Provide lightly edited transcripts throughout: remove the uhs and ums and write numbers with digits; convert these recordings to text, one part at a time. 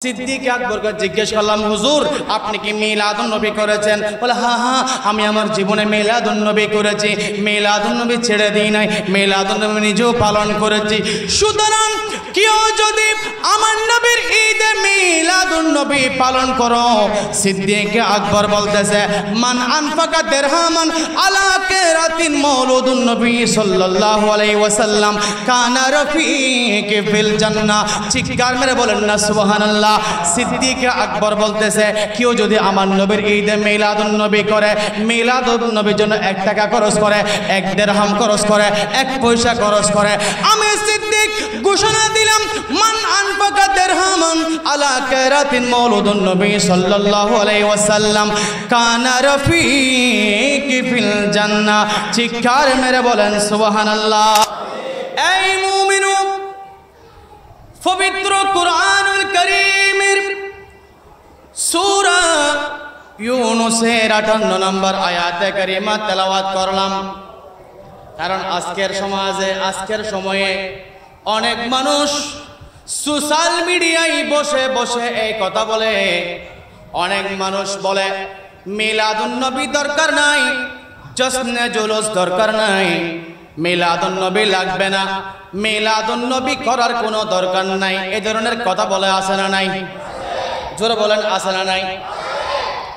সিদ্দিক আকবরকে জিজ্ঞেস করলাম, হুজুর আপনি কি মিলাদুন নবী করেছেন? বলে হ্যাঁ হ্যাঁ, আমি আমার জীবনে মিলাদুন নবী করেছি, মিলাদুন নবী ছেড়ে দিই নাই, মিলাদুন নবী নিজেও পালন করেছি। সুতরাং কেউ যদি আমার নবীর ঈদে মিলাদুন নবী পালন করো, সিদ্দিক আকবর বলতেছে মান আনফাকা দিরহামান আলা কিরাতিন মাউলুদুন নবী সাল্লাল্লাহু আলাইহি ওয়াসাল্লাম কানা রফিক ফিল জান্নাহ। চিৎকার মেরে বলেন না সুবহানাল্লাহ। সিদ্দিক আকবর বলতেছে কেউ যদি আমার নবীর ঈদে মিলাদুন নবী করে, মিলাদুন নবীর জন্য 1 টাকা খরচ করে, 1 দিরহাম খরচ করে, 1 পয়সা খরচ করে, আমি সিদ্দিক ঘোষণা দিলাম মান আনফাকা দিরহামান আলা কিরাতিন মাউলুদুন নবী সাল্লাল্লাহু আলাইহি ওয়াসাল্লাম কানা রফিক ফিল জান্নাহ। চিৎকার মেরে বলেন সুবহানাল্লাহ। এই মুমিনুন, পবিত্র কুরআনুল কারীমের সূরা ইউনূসের 58 নম্বর আয়াতে কারিমা তেলাওয়াত করলাম। কারণ আজকের সমাজে, আজকের সময়ে অনেক মানুষ সোশ্যাল মিডিয়ায় বসে বসে এই কথা বলে। অনেক মানুষ বলে মিলাদুন নবী দরকার নাই, জশ্নে জুলুস দরকার নাই, মিলাদুন নবী লাগবে না, মিলাদুন নবী করার কোনো দরকার নাই। এই ধরনের কথা বলে আছে না নাই? জোরে বলেন আছে না নাই?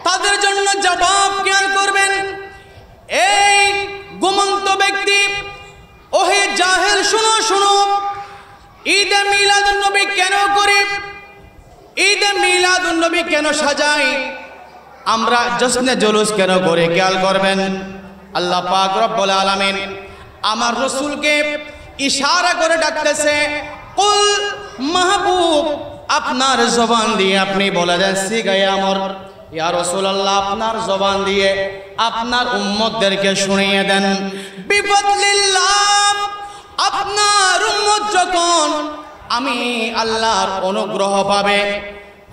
তাদের জন্য জবাব জ্ঞান করবেন এই ঘুমন্ত ব্যক্তি, ওহে জাহেল, শুনো শুনো, ঈদে মিলাদুন নবী কেন করি, ঈদে মিলাদুন নবী কেন সাজাই, আমরা জশ্নে জুলুস কেন করি? খেয়াল করবেন, আল্লাহ পাক রব্বুল আলামিন আমার রাসূলকে ইশারা করে ডাকতেছে, কুল মাহবুব, আপনার জবান দিয়ে আপনি বলে দেন, সিগায়ে আমর, ইয়া রাসূলুল্লাহ আপনার জবান দিয়ে আপনার উম্মতদেরকে শুনিয়ে দেন, বিফাদলিল্লাহ, আপনার উম্মত যখন আমি আল্লাহর অনুগ্রহ পাবে,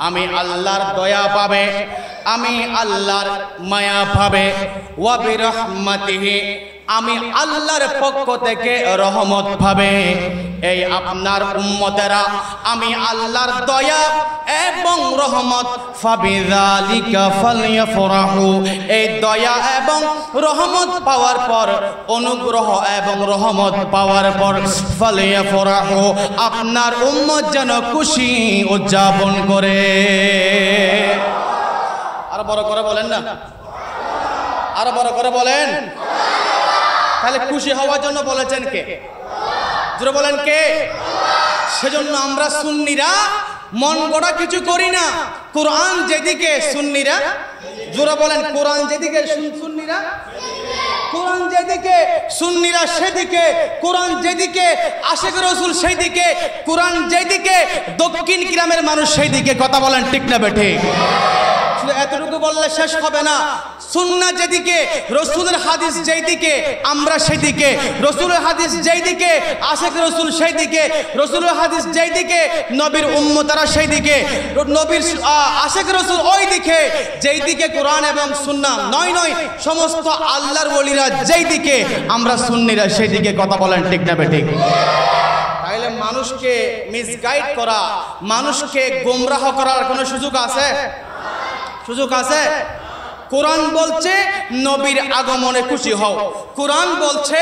আমি আল্লাহর দয়া পাবে, আমি আল্লাহর মায়া পাবে, ওয়া বিরহমাতিহি, আমি আল্লাহর পক্ষ থেকে রহমত পাবে, এই আপনার উম্মতেরা আমি আল্লাহর দয়া এবং রহমত ফাবিযালিকা ফালইফরাহু, এই দয়া এবং রহমত পাওয়ার পর, অনুগ্রহ এবং রহমত পাওয়ার পর ফালইফরাহু, আপনার উম্মত যেন খুশি উদযাপন করে। আর বড় করে বলেন না, আর বড় করে বলেন। তাহলে খুশি হওয়ার জন্য বলেছেন কে? জোরে বলেন কে? সেজন্য আমরা সুন্নিরা মন গড়া কিছু করি না। কোরআন যেদিকে সুন্নিরা, জোরে বলেন, কোরআন যেদিকে সুন্নিরা, কোরআন যেদিকে সুন্নিরা সেদিকে, কোরআন যেদিকে আশিক রাসূল সেই দিকে, কোরআন যেদিকে দক্ষিণ গ্রামের মানুষ সেই দিকে। কথা বলেন ঠিক না বেঠে? এতটুকু বললে শেষ হবে না। সুন্নাহ যেদিকে, রাসূলের হাদিস যেই দিকে, আমরা সেই দিকে। রাসূলের হাদিস যেই দিকে, আশিক রাসূল সেই দিকে। রাসূলের হাদিস যেই দিকে, নবীর উম্মতরা সেই দিকে। নবীর আশিক রাসূল ওই দিকে, যেই দিকে কোরআন এবং সুন্নাহ নয় নয়, সমস্ত আল্লাহর ওলিরা যেই দিকে, আমরা সুন্নিরা সেই দিকে। কথা বলেন ঠিক না বেঠিক? তাহলে মানুষকে মিসগাইড করা, মানুষকে গোমরাহ করার কোনো সুযোগ আছে? সুযোগ আছে? কোরআন বলছে নবীর আগমনে খুশি হও, কোরআন বলছে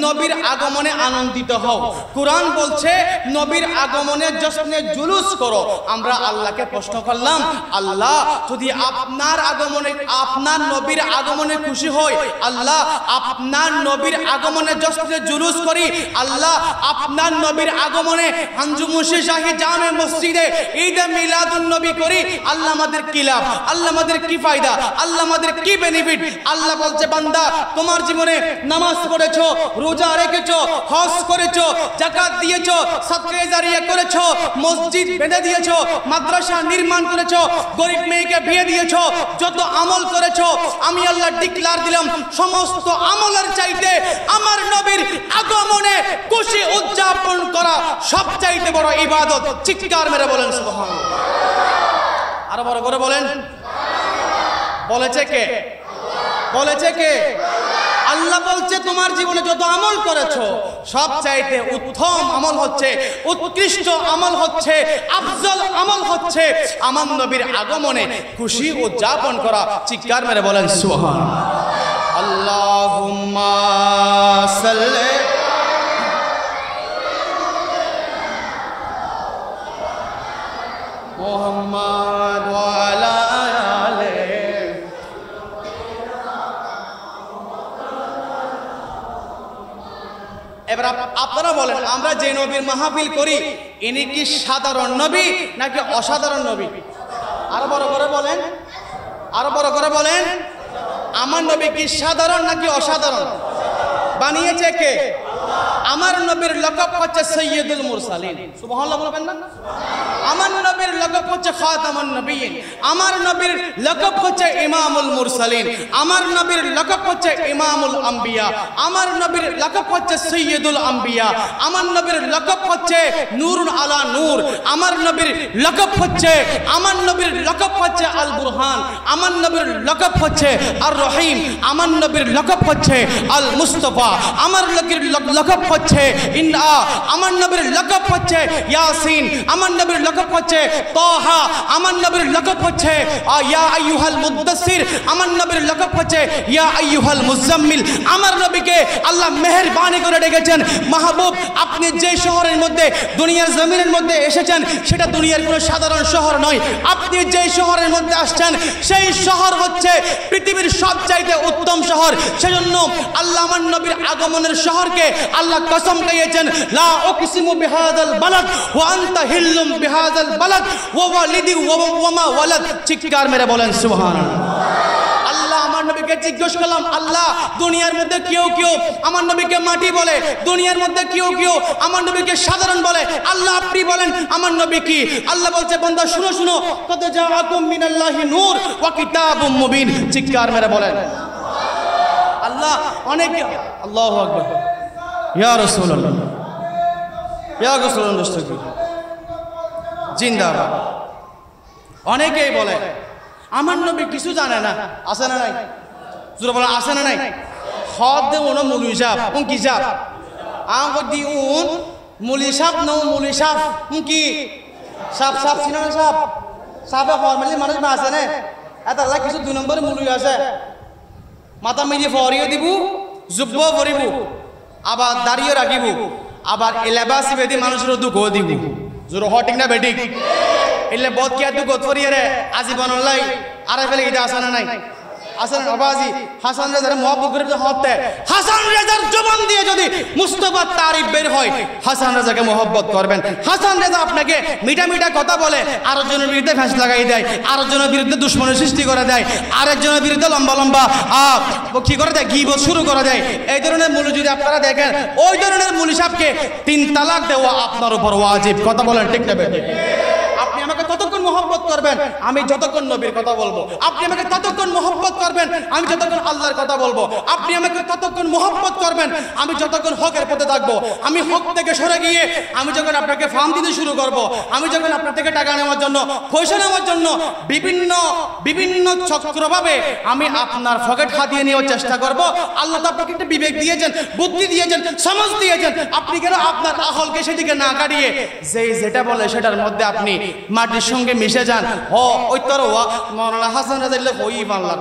নবীর আগমনে আনন্দিত হও, কোরআন বলছে নবীর আগমনে জশ্নে জুলুস করো। আমরা আল্লাহকে প্রশ্ন করলাম, আল্লাহ যদি আপনার আগমনে, আপনার নবীর আগমনে খুশি হই, আল্লাহ আপনার নবীর আগমনে জশ্নে জুলুস করি, আল্লাহ আপনার নবীর আগমনে হানজুমুশি শাহী জামে মসজিদে ঈদে মিলাদুন নবী করি, আল্লাহ আমাদের কি লাভ, আল্লাহ আমাদের কি ফায়দা, আল্লাহ আমাদের কি বেনিফিট? আল্লাহ বলছে, বান্দা তোমার জীবনে নামাজ পড়েছো, রোজা রেখেছো, হজ করেছো, যাকাত দিয়েছো, সাদকায়ে জারিয়া করেছো, মসজিদ বেঁধে দিয়েছো, মাদ্রাসা নির্মাণ করেছো, গরিব মেয়েকে বিয়ে দিয়েছো, যত আমল করেছো, আমি আল্লাহ ডিক্লার দিলাম সমস্ত আমলের চাইতে আমার নবীর আগমনে খুশি উদযাপন করা সবচাইতে বড় ইবাদত। চিৎকার মেরে বলেন সুবহানাল্লাহ। আরো বড় করে বলেন। বলেছে কে? বলেছে কে? আল্লাহ বলছে তোমার জীবনে যত আমল করেছো সবচাইতে উত্তম আমল হচ্ছে, উৎকৃষ্ট আমল হচ্ছে, আফজল আমল হচ্ছে আমার নবীর আগমনে খুশি উদযাপন করা। চিৎকার মেরে বলেন সুবহানাল্লাহ। আল্লাহুম্মা সাল্লি মুহাম্মাদ ওয়া আলা আলিহি। এবার আপনারা বলেন, আমরা যে নবীর মাহফিল করি ইনি কি সাধারণ নবী নাকি অসাধারণ নবী? আরো বড় করে বলেন, আরো বড় করে বলেন। আমার নবী কি সাধারণ নাকি অসাধারণ? বানিয়েছে কে? আমার নবীর লকব হচ্ছে সৈয়দুল মুরসালিন। সুবহানাল্লাহ বলবেন না? আমার নবীর লকব হচ্ছে খাতামুন নবিয়্যিন। আমার নবীর লকব হচ্ছে ইমামুল মুরসালিন। আমার নবীর লকব হচ্ছে ইমামুল আম্বিয়া। আমার নবীর লকব হচ্ছে সৈয়দুল আম্বিয়া। আমার নবীর লকব হচ্ছে নূরুন আলা নূর। আমার নবীর লকব হচ্ছে আল বুরহান। আমার নবীর লকব হচ্ছে আর রহিম। আমার নবীর লকব হচ্ছে আল মুস্তাফা। আমার নবীর লকব হচ্ছে ইন্না। আমার নবীর লকব হচ্ছে ইয়াসিন। আমার নবীর লকব হচ্ছে তাহা। আমার নবীর লকব হচ্ছে ইয়া আইয়ুহাল মুদ্দাসসির। আমার নবীর লকব হচ্ছে ইয়া আইয়ুহাল মুজাম্মিল। আমার নবীকে আল্লাহ মেহেরবানি করে ডেকেছেন মাহবুব, আপনি যে শহরের মধ্যে দুনিয়ার জমিনের মধ্যে এসেছেন সেটা দুনিয়ার কোনো সাধারণ শহর নয়। আপনি যে শহরের মধ্যে আসছেন সেই শহর হচ্ছে পৃথিবীর সবচাইতে উত্তম শহর। সেজন্য আল্লাহ আমার নবীর আগমনের শহরকে আল্লাহ কসম খাইয়েছেন, লা উকসিমু বিহাযাল বালাদ ওয়া আনতা হিল্লুম বিহাযাল বালাদ ওয়া ওয়ালিদি ওয়া মা ওয়ালাদ। চিৎকার মেরে বলেন সুবহানাল্লাহ। আল্লাহ আমার নবীকে জিজ্ঞেস করলাম, আল্লাহ দুনিয়ার মধ্যে কেউ কেউ আমার নবীকে মাটি বলে, দুনিয়ার মধ্যে কেউ কেউ আমার নবীকে সাধারণ বলে, আল্লাহ আপনি বলেন আমার নবী কি? আল্লাহ বলছে, বান্দা শুনো শুনো, কদ জাআকুম মিনাল্লাহি নূর ওয়া কিতাবুম মুবিন। চিৎকার মেরে বলেন আল্লাহ। অনেকে আল্লাহু আকবার, ইয়া রাসূলুল্লাহ, ইয়া রাসূলুল্লাহ জিন্দাবাদ। অনেকেই বলে আমার নবী কিছু জানে না। আছে না নাই? জোরে বলেন আছে না নাই? হদ দে ওনো মুলি সাহেব উন কি সাহেব আম দি উন মুলি সাহেব নো মুলি সাহেব উন কি সাহেব সাহেব চিনো না? সাহেব সাহেবে ফরমালি মানুষ মা আছে না? এটা আল্লাহ কিছু 2 নম্বরে মুলি আছে। মাথা মিলি ফরিয়ে দিব, জুব্ব ভরিব, আবার দাঁড়িয়ে রাখিব, আবার এলাবাসি বেদি মানুষের দুঃখ দিব। জোরে হটিক না বেটিক? এলে বহুত কি দুঃখ ফরিয়ে রে আজীবন লাই আরে ফেলে এটা আসে না নাই? আসে না? বাবাজি হাসান রেজার মহব্বত করে হতে, হাসান রেজার জবান দিয়ে যদি মুস্তাফার তারিফ বের হয় হাসান রেজাকে মহব্বত করবেন। হাসান রেজা আপনাকে মিঠা মিঠা কথা বলে আরেকজনের বিরুদ্ধে ফ্যাঁস লাগাই দেয়, আরেকজনের বিরুদ্ধে দুশ্মনের সৃষ্টি করে দেয়, আরেকজনের বিরুদ্ধে লম্বা লম্বা কি করে দেয়, গীবত শুরু করে দেয়। এই ধরনের মুলি যদি আপনারা দেখেন, ওই ধরনের মুলি সাহেবকে 3 তালাক দেওয়া আপনার উপর ওয়াজিব। কথা বলেন ঠিক না বেঠিক? আপনি আমাকে ততক্ষণ মহব্বত করবেন আমি যতক্ষণ নবীর কথা বলবো। আপনি আমাকে ততক্ষণ মহব্বত করবেন আমি যতক্ষণ আল্লাহর কথা বলবো। আপনি আমাকে ততক্ষণ মহব্বত করবেন আমি যতক্ষণ হকের পথে থাকবো। আমি হক থেকে সরে গিয়ে আমি যখন আপনাকে ফার্ম দিতে শুরু করব, আমি যখন আপনার থেকে টাকা নেওয়ার জন্য, পয়সা নেওয়ার জন্য বিভিন্ন চক্রভাবে আমি আপনার পকেট হাতিয়ে নেওয়ার চেষ্টা করব, আল্লাহ তো আপনাকে একটা বিবেক দিয়েছেন, বুদ্ধি দিয়েছেন, সমাজ দিয়েছেন। আপনি কেন আপনার আহলকে সেদিকে না কাটিয়ে যেটা বলে সেটার মধ্যে আপনি মাটির সঙ্গে মিশে যান? ওই তোর মৌলানা হাসান রাজা হই বাংলা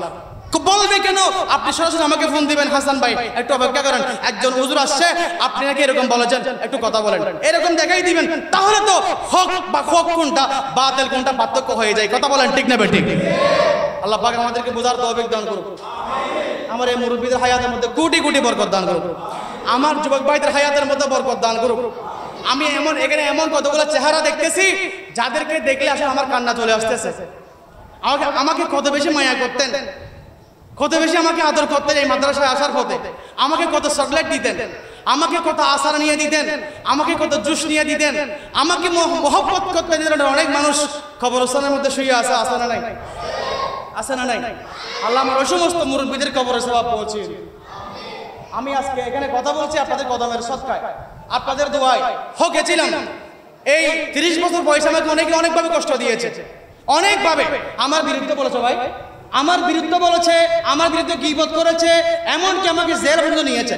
বলবে কেন? আপনি সরাসরি আমাকে ফোন দিবেন, হাসান ভাই একটু অপেক্ষা করেন, একজন হুজুর আসছে, আপনি নাকি এরকম বলেছেন, একটু কথা বলেন, এরকম দেখাই দিবেন। তাহলে তো হক বা হক কোনটা বাতিল কোনটা পার্থক্য হয়ে যায়। কথা বলেন ঠিক না বেঠিক? আল্লাহ পাক আমাদেরকে বোঝার তৌফিক দান করুন। আমার এই মুরব্বীদের হায়াতের মধ্যে কোটি কোটি বরকত দান করুন। আমার যুবক ভাইদের হায়াতের মধ্যে বরকত দান করুন। আমি এখানে এমন কতগুলো চেহারা দেখতেছি যাদেরকে দেখলে আসলে আমার কান্না চলে আসতেছে। আমাকে কত বেশি মায়া করতেন, কত বেশি আমাকে আদর করতেন এই মাদ্রাসায় আসার পথে। আমাকে কত চকলেট দিতেন, আমাকে কত আশা নিয়ে দিতেন, আমাকে কত জুস নিয়ে দিতেন, আমাকে মহব্বত করতে দিতেন। অনেক মানুষ কবরস্থানের মধ্যে শুয়ে আছে, আসে না নাই? আসে না নাই? আল্লাহ আমার ওই সমস্ত মুরব্বীদের কবরের সওয়াব পৌঁছে। আমি আজকে এখানে কথা বলছি আপনাদের কদমের সদকায়, আপনাদের দোয়ায় হকেছিলাম। এই 30 বছর বয়সে আমাকে অনেকে অনেকভাবে কষ্ট দিয়েছে, অনেকভাবে আমার বিরুদ্ধে বলেছে। ভাই আমার বিরুদ্ধে বলেছে, আমার বিরুদ্ধে গীবত করেছে, এমনকি আমাকে জেল পর্যন্ত নিয়েছে,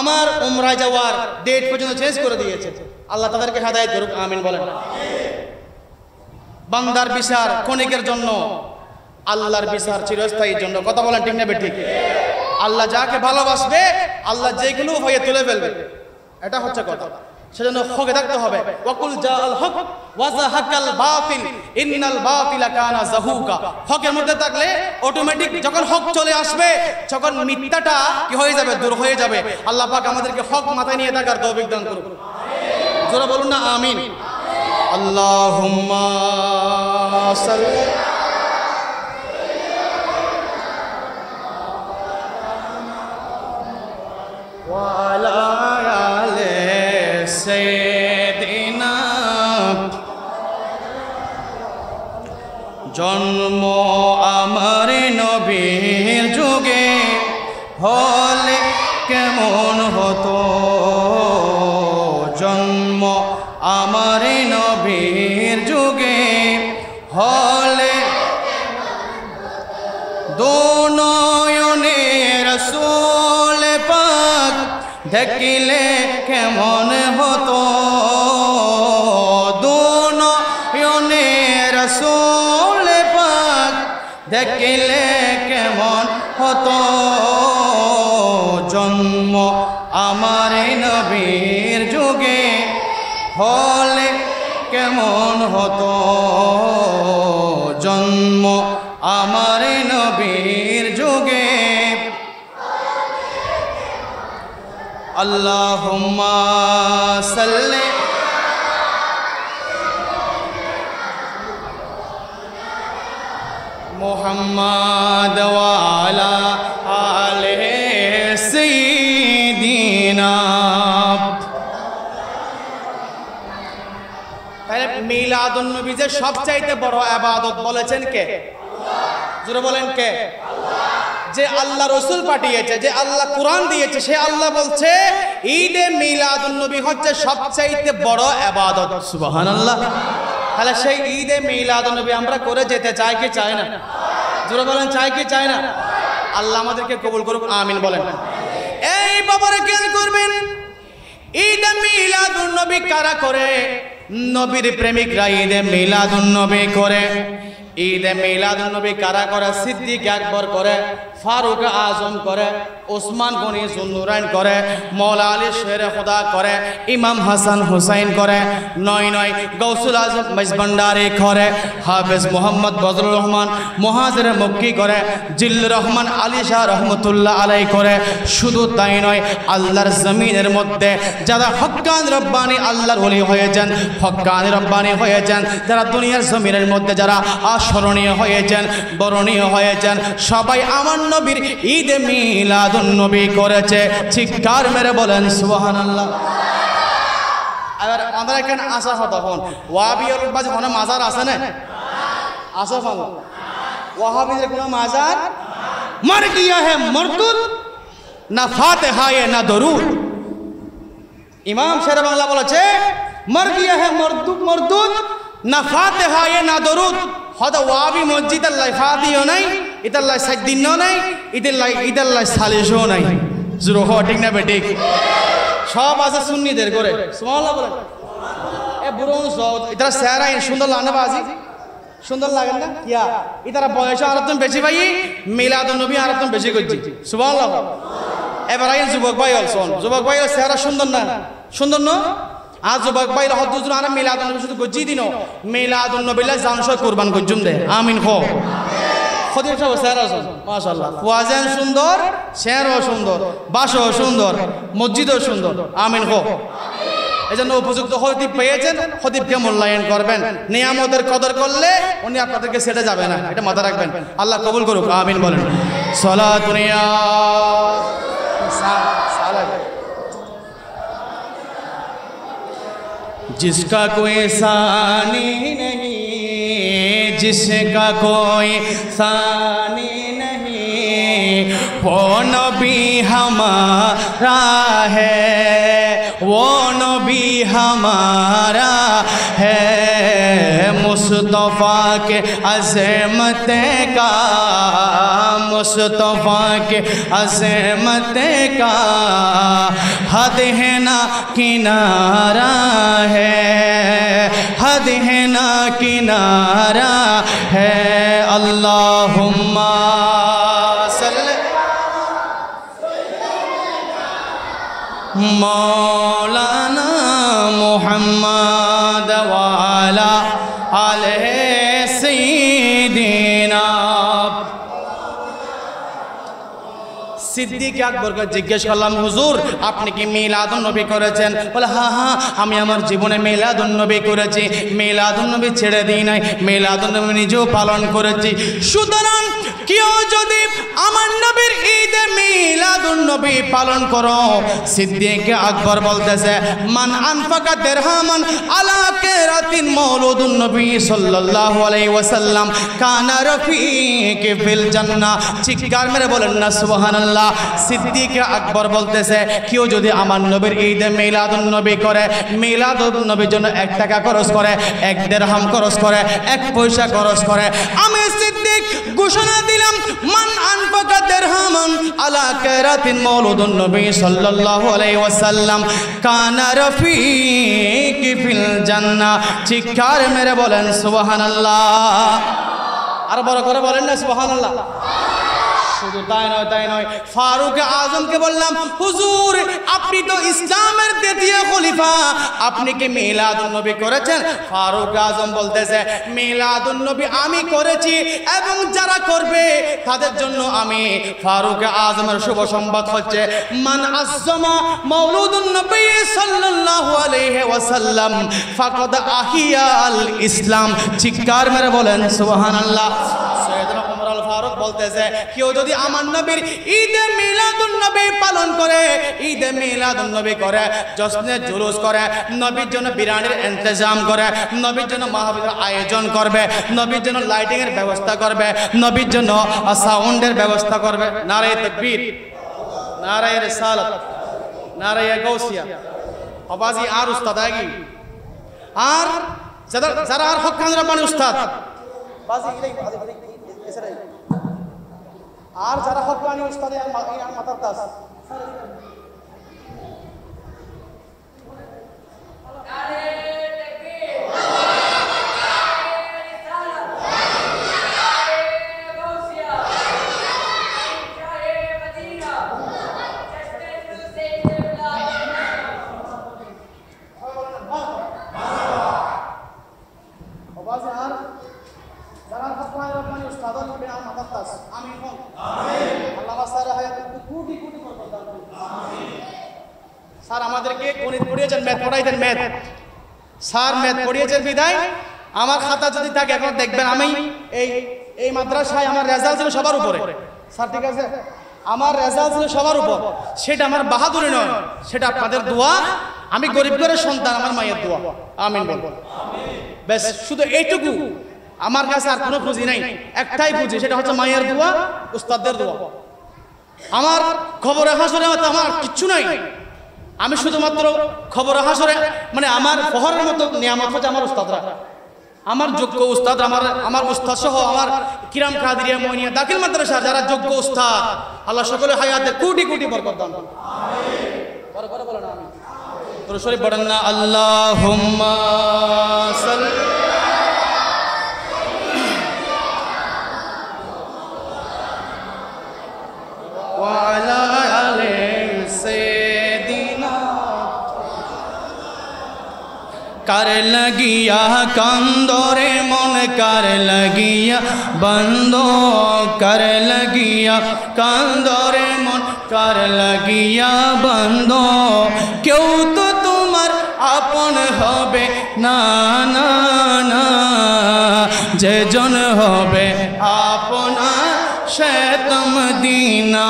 আমার উমরায় যাওয়ার ডেট পর্যন্ত চেঞ্জ করে দিয়েছে। আল্লাহ তাদেরকে হেদায়েত করুক, আমিন বলেন। বান্দার বিচার ক্ষণিকের জন্য, আল্লাহর বিচার চিরস্থায়ীর জন্য। কথা বলেন ঠিক না বেঠিক? আল্লাহ যাকে ভালোবাসবে আল্লাহ যেগুলো হয়ে তুলে ফেলবে, এটা হচ্ছে কথা। সেজন্য হকে থাকতে হবে। ওয়াকুল জাআল হক ওয়া যাহাকাল বাতিল ইন্নাল বাতিলা কানা যাহুকা। হকের মধ্যে থাকলে অটোমেটিক যখন হক চলে আসবে তখন মিথ্যাটা কি হয়ে যাবে, দূর হয়ে যাবে। আল্লাহ পাক আমাদেরকে হক মাথায় নিয়ে থাকার তৌফিক দান করুন। জোরে বলুন না আমিন। আল্লাহুম্মা সাল্লি ওয়া আলা আলি সাইয়্যিদিনা। জন্ম আমার নবীর যুগে হলে কেমন হতো, জন্ম আমার নবীর যুগে হলে দুনয়নে রাসূল পাক দেখিলে কেমন হতো, দুনয়নে রাসূল পাক দেখিলে কেমন হতো, জন্ম আমার নবীর যুগে হলে কেমন হতো, জন্ম আমার নবীর যুগে। আল্লাহুম্মা সাল্লি মুহাম্মাদ ওয়া আলা আলি সাইয়্যিদিনা। তাহলে মিলাদুন নবী যে সবচাইতে বড় ইবাদত বলেছেন কে? জোরে বলেন কে? যে আল্লাহ রসুল পাঠিয়েছে, যে আল্লাহ কোরআন দিয়েছে, সে আল্লাহ বলছে ঈদে মিলাদুন নবী হচ্ছে সবচাইতে বড় ইবাদত। সুবহানাল্লাহ। তাহলে সেই ঈদে মিলাদুন নবী আমরা করে যেতে চাই কি চাই না? জোরে বলেন চাই কি চাই না? আল্লাহ আমাদেরকে কবুল করুক, আমিন বলেন। এই বাবারে জ্ঞান করবেন, ঈদে মিলাদুন নবী কারা করে? নবীর প্রেমিকরা ঈদে মিলাদুন নবী করে। ঈদে মিলাদুন নবী কারা করে? সিদ্দিক আকবর করে, ফারুক আজম করে, ওসমান গনি জুন্নুরাইন করে, মৌলা আলী শের খুদা করে, ইমাম হাসান হুসাইন করে, নয় গৌসুল আজম মেজবান্ডারি করে, হাফেজ মোহাম্মদ বদরুর রহমান মুহাজির মক্কি করে, জিল্লুর রহমান আলী শাহ রহমতুল্লাহ আলাই করে। শুধু তাই নয়, আল্লাহর জমিনের মধ্যে যারা হক্কান রব্বানি আল্লাহর ওলি হয়েছেন, হক্কান রব্বানি হয়েছেন, যারা দুনিয়ার জমিনের মধ্যে যারা স্মরণীয় হয়েছেন, বরণীয় হয়েছেন, সবাই আমার নবীর ঈদে মিলাদুন নবী করেছে। চিৎকার মেরে বলেন সুবহানাল্লাহ। এবার আমাদের এখানে আসা হতো তখন ওয়াহাবিয়র বাজে কোনো মাজার আছে না? আসা ভালো ওয়াহাবিদের কোনো মাজার মর গিয়া হে মরদুদ না ফাতিহা না দরুদ। ইমাম শের বাংলা বলেছে মর গিয়া হে মরদুদ না ফাতিহা না দরুদ। হয়তো ওয়াবি মসজিদ আল্লাহ ফাতিহা নাই, ইতাল্লাহ সাইদিনও নাই, ইতাল্লাহ সালিশও নাই। জুরো হ ঠিক না বেঠিক? সব আছে সুন্নিদের করে। সুবহানাল্লাহ বলেন। এ বুড়ো ইতারা চেহারা সুন্দর লাগে না বাজি? সুন্দর লাগে না? কিয়া ইতারা বয়স আর একদম বেশি ভাই, মিলাদুন নবী আর একদম বেশি করছি। সুবহানাল্লাহ। এবার আইন যুবক ভাই অলসন, যুবক ভাই চেহারা সুন্দর না? সুন্দর না? আজ যুবক ভাই হদ্দুজুর আনা মিলাদুন নবী শুধু গজি দিন, মিলাদুন নবীলা জানসয় কুরবান গজুম দে। আমিন খো। খদির সাহেব চেহারা মাশাআল্লাহ, ওয়াজেন সুন্দর, শেরও সুন্দর, বাসও সুন্দর, মসজিদও সুন্দর। আমিন খো। এজন্য উপযুক্ত খতিব পেয়েছেন, খতিবকে মূল্যায়ন করবেন। নিয়ামতের কদর করলে উনি আপনাদেরকে ছেড়ে যাবে না, এটা মাথা রাখবেন। আল্লাহ কবুল করুক, আমিন বলেন। সালাতুন ইয়া সালাত। जिसका कोई सानी नहीं, जिसका कोई सानी नहीं, वो नबी हमारा है, वो नबी हमारा है। मुस्तफ़ा के अज़मत का, मुस्तफ़ा के अज़मत का हद है ना किनारा है, हद है ना किनारा है। अल्लाहुम्मा सल्ली मौलाना मुहम्मद वाला आले सय्यिदिना। সিদ্দিক আকবরকে জিজ্ঞেস করলাম, হুজুর আপনি কি মিলাদুন নবী করেছেন? বলে হ্যাঁ হ্যাঁ, আমি আমার জীবনে মিলাদুন নবী করেছি, মিলাদুন নবী ছেড়ে দিই নাই, মিলাদুন নবী নিজেও পালন করেছি। সুতরাং কেউ যদি আমার নবীর ঈদে মিলাদুন নবী পালন করো, সিদ্দিক আকবর বলতেছে মান আনফাকা দিরহামান আলা কিরাতিন মাউলুদুন নবী সাল্লাল্লাহু আলাইহি ওয়াসাল্লাম কানা রফিক ফিল জান্নাহ। চিৎকার মেরে বলেন না সুবহানাল্লাহ। সিদ্দিক আকবর বলতেছে কেউ যদি আমার নবীর ঈদে মিলাদুন নবী করে, মিলাদুন নবীর জন্য 1 টাকা খরচ করে, 1 দিরহাম খরচ করে, 1 পয়সা খরচ করে, আমি সিদ্দিক ঘোষণা দিলাম মান আনফাকা দিরহামান আলা কিরাতিন মাউলুদুন নবী সাল্লাল্লাহু আলাইহি ওয়াসাল্লাম কানা রফিক ফিল জান্নাহ। চিৎকার মেরে বলেন সুবহানাল্লাহ। আর বড় করে বলেন না সুবহানাল্লাহ। শুধু তাই নয়, ফারুক আজমকে বললাম, হুজুর আপনি তো ইসলামের দ্বিতীয় খলিফা, আপনি কি মিলাদুন নবী করেছেন? ফারুক আজম বলতেছে মিলাদুন নবী আমি করেছি এবং যারা করবে তাদের জন্য আমি ফারুক আজমের শুভ সংবাদ হচ্ছে মান আযযামা মাউলুদুন নবী সাল্লাল্লাহু আলাইহি ওয়াসাল্লাম ফাকাদ আহিয়াল ইসলাম। চিৎকার মেরে বলেন সুবহানাল্লাহ। সৈয়দনা ওমর আল ফারুক বলতেছে কেউ যদি আমার নবীর ঈদে মিলাদুন নবী পালন করে, ঈদে মিলাদুন নবী করে, জশ্নে জুলুস করে, নবীর জন্য বিরিয়ানির ইন্তজাম করে, নবীর জন্য মাহফিলের আয়োজন করবে, নবীর জন্য লাইটিং এর ব্যবস্থা করবে, নবীর জন্য সাউন্ডের ব্যবস্থা করবে। নারায়ে তাকবীর, নারায়ে রিসালাত, নারায়ে গাউসিয়া। আবাজি আর উস্তাদ আগে আর যারা আর হক্কান রব্বানি উস্তাদ বাজি আর যারা হক্কানি উস্তাদে মাথার তাস স্যার আমাদেরকে গণিত পড়িয়েছেন, ম্যাথ পড়াইতেন, ম্যাথ স্যার ম্যাথ পড়িয়েছেন বিদায় আমার খাতা যদি থাকে এখন দেখবেন আমি এই মাদ্রাসায় আমার রেজাল্ট ছিল সবার উপরে। স্যার ঠিক আছে, আমার রেজাল্ট ছিল সবার উপর, সেটা আমার বাহাদুরি নয়, সেটা আপনাদের দোয়া। আমি গরিব ঘরের সন্তান, আমার মায়ের দোয়া। আমিন বল। ব্যাস শুধু এইটুকু আমার কাছে, আর কোনো পুঁজি নাই, একটাই পুঁজি, সেটা হচ্ছে মায়ের দোয়া, উস্তাদদের দোয়া। আমার খবরে হাসরে আমার কিচ্ছু নাই, আমি শুধুমাত্র খবরে হাসরে মানে আমার ফহরের মতো নিয়ামত হচ্ছে আমার উস্তাদরা, আমার যোগ্য উস্তাদ, আমার উস্তাদ সহ আমার কিরাম কাদিরিয়া মইনিয়া দাখিল মাদ্রাসা যারা যোগ্য উস্তাদ, আল্লাহ সকলে হায়াতে কোটি কোটি বরকত দান করুন। বড় বড় বলেন আমিন। দরুদ শরীফ পড়েন না, আল্লাহুম্মা সাল্লি ওয়া আলা আলি সাইয়্যিদিনা। कर लगिया कंदोरे मन कर लगिया बंदो, कर लगिया कंदोरे मन कर लगिया बंदो। क्यों तो तुम्हार आपन होबे ना ना ना, जे जन होबे आपना से तुम दीना,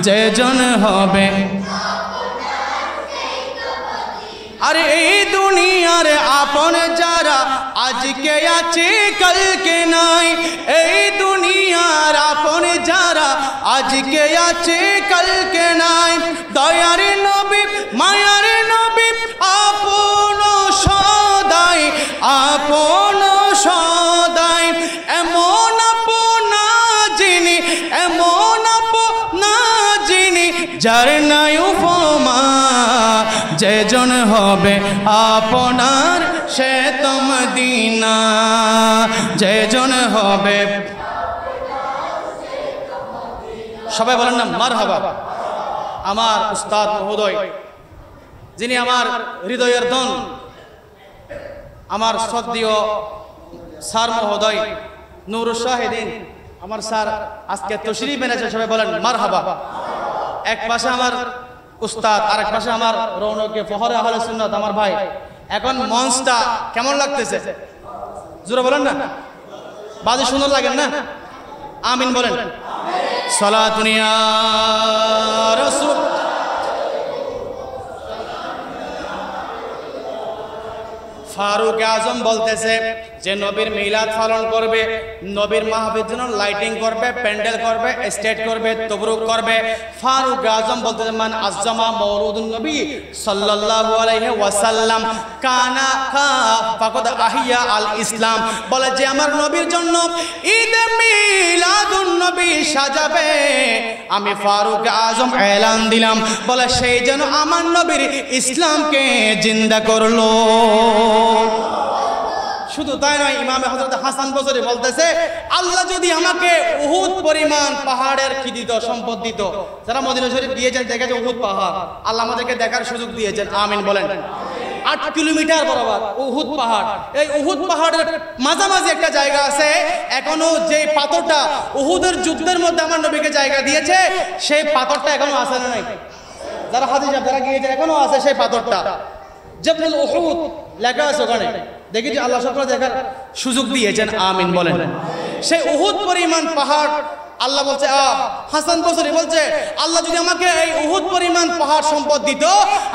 जे जन होबे। अरे दुनियार आपन जारा आज के आचे कल के नाई, ए दुनियार आपन जारा आज के आचे कल के नाई। दयार नबी मायार नबी आपन सदाई, आपन যার নাই উপমা, যেজন হবে আপনার সে তো মদিনা, যেজন হবে। সবাই বলেন না মারহাবা। আমার উস্তাদ মহোদয়, যিনি আমার হৃদয়ের ধন, আমার শ্রদ্ধেয় স্যার মহোদয় নূরুল শাহিদিন, আমার স্যার আজকে তশরিফ এনেছে, সবাই বলেন মারহাবা। এক পাশে আমার উস্তাদ, আরেক পাশে আমার রৌনকে ফখরে আহলে সুন্নাত আমার ভাই। এখন মঞ্চটা কেমন লাগতেছে? জোরে বলেন না, বাজে সুন্দর লাগেন না? আমিন বলেন। সালাতুন ইয়া রাসূল। ফারুক আজম বলতেছে যে নবীর মিলাদ পালন করবে, নবীর মাহফিলের জন্য লাইটিং করবে, প্যান্ডেল করবে, স্টেজ করবে, তবরুক করবে। ফারুক আজম বলতেছে মান আযজামা মাওলুদুন নবী সাল্লাল্লাহু আলাইহি ওয়াসাল্লাম কানা কা ফাকাদ আহিয়া আল ইসলাম। বলে যে আমার নবীর জন্য ঈদ মিলাদুন নবী সাজাবে, আমি ফারুক আজম এলান দিলাম, বলে সেই যেন আমার নবীর ইসলামকে জিন্দা করলো। শুধু তাই নয়, ইমামে হযরত হাসান বসরি বলতেছে আল্লাহ যদি আমাকে উহুদ পরিমাণ পাহাড়ের কৃতিত্ব সম্পদ দিত। যারা মদিনা শরীফ গিয়েছেন দেখেছে উহুদ পাহাড়, আল্লাহ আমাদেরকে দেখার সুযোগ দিয়েছেন। আমিন বলেন। 8 কিলোমিটার বরাবর উহুদ পাহাড়। এই উহুদ পাহাড়ের মাঝামাঝি একটা জায়গা আছে, এখনো যে পাথরটা উহুদের যুদ্ধের মধ্যে আমার নবীকে জায়গা দিয়েছে, সেই পাথরটা এখনো আছে না নাই? যারা হাদিস যারা গিয়েছে এখনো আছে সেই পাথরটা, জাবলুল উহুদ লেখা আছে ওখানে। দেখি যে আল্লাহ সকল দেখার সুযোগ দিয়েছেন। আমিন বলেন। সেই উহুদ পরিমাণ পাহাড় আল্লাহ বলছে, হাসান বসরি বলছে আল্লাহ যদি আমাকে এই উহুদ পরিমাণ পাহাড় সম্পদ দিত,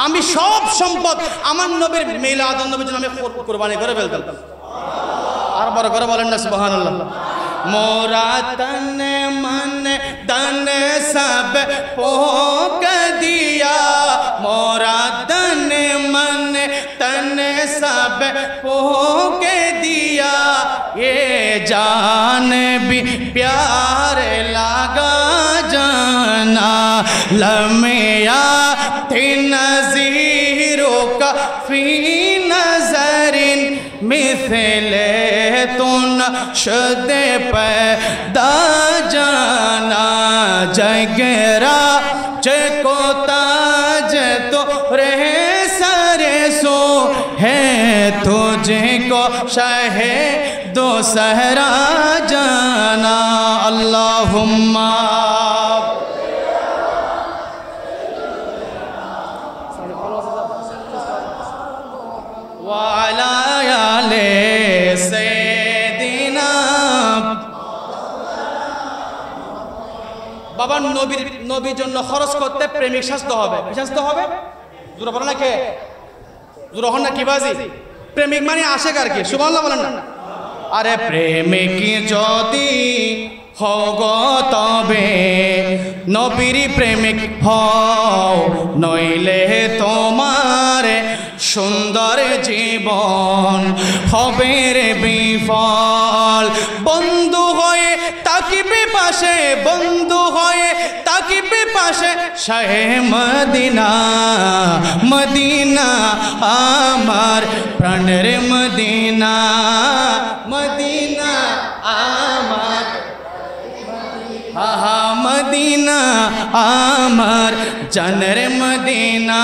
আমি সব সম্পদ আমার নবীর মিলাদুন নবীর জন্য আমি কুরবানি করে ফেলতাম। আর বড় করে বলেন না সুবহানাল্লাহ। মোরা তন মন ধন সব পোক দিয়া, মোরা তন মন तन सब पोक दिया, ये जान भी प्यार लगा जाना, लम्या थे नज़ीरों का फी नज़रिन मिसले तो नशद पैदा जाना, जगरा चको ताज तो रहे सो है तुझको शहे दो सहरा जाना। अल्लाहुम्मा वाला आले सैयदिना। বাবা নবীর জন্য খরচ করতে প্রেমিক স্বাস্থ্য হবে। কি স্বাস্থ্য হবে? জোরে বলেন না কে? জোরে না কি বাজি? প্রেমিক মানে আশেক আর কি। সুবহানাল্লাহ বলেন না। আরে প্রেমিক যদি হগো তবে নবীর প্রেমিক হও, নইলে তোমার সুন্দর জীবন হবে রে বিফল। বন্ধু হয়ে তাকিবে পাশে, বন্ধু হয়ে তাকিবে পাশে শাহে মদিনা, মদিনা আমার প্রাণের মদিনা, মদিনা আমার, আহা মদিনা আমার জানের মদিনা।